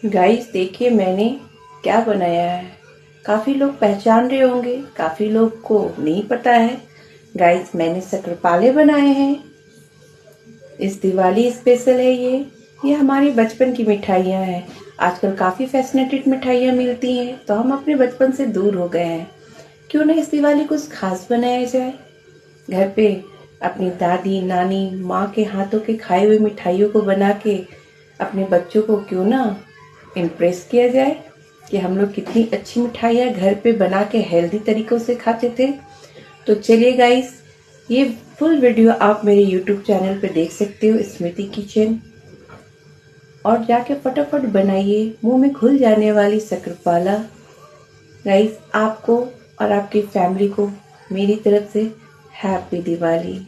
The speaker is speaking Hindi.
गाइस देखिए मैंने क्या बनाया है। काफ़ी लोग पहचान रहे होंगे, काफ़ी लोग को नहीं पता है। गाइस मैंने शक्करपारे बनाए हैं। इस दिवाली स्पेशल है ये हमारी बचपन की मिठाइयाँ हैं। आजकल काफ़ी फैसिनेटेड मिठाइयाँ मिलती हैं तो हम अपने बचपन से दूर हो गए हैं। क्यों ना इस दिवाली कुछ खास बनाया जाए। घर पे अपनी दादी नानी माँ के हाथों के खाए हुए मिठाइयों को बना के अपने बच्चों को क्यों ना इम्प्रेस किया जाए कि हम लोग कितनी अच्छी मिठाइयाँ घर पे बना के हेल्दी तरीकों से खाते थे। तो चलिए गाइस, ये फुल वीडियो आप मेरे यूट्यूब चैनल पे देख सकते हो, स्मृति किचन। और जाके फटाफट बनाइए मुंह में घुल जाने वाली शक्करपारा। गाइस आपको और आपकी फैमिली को मेरी तरफ से हैप्पी दिवाली।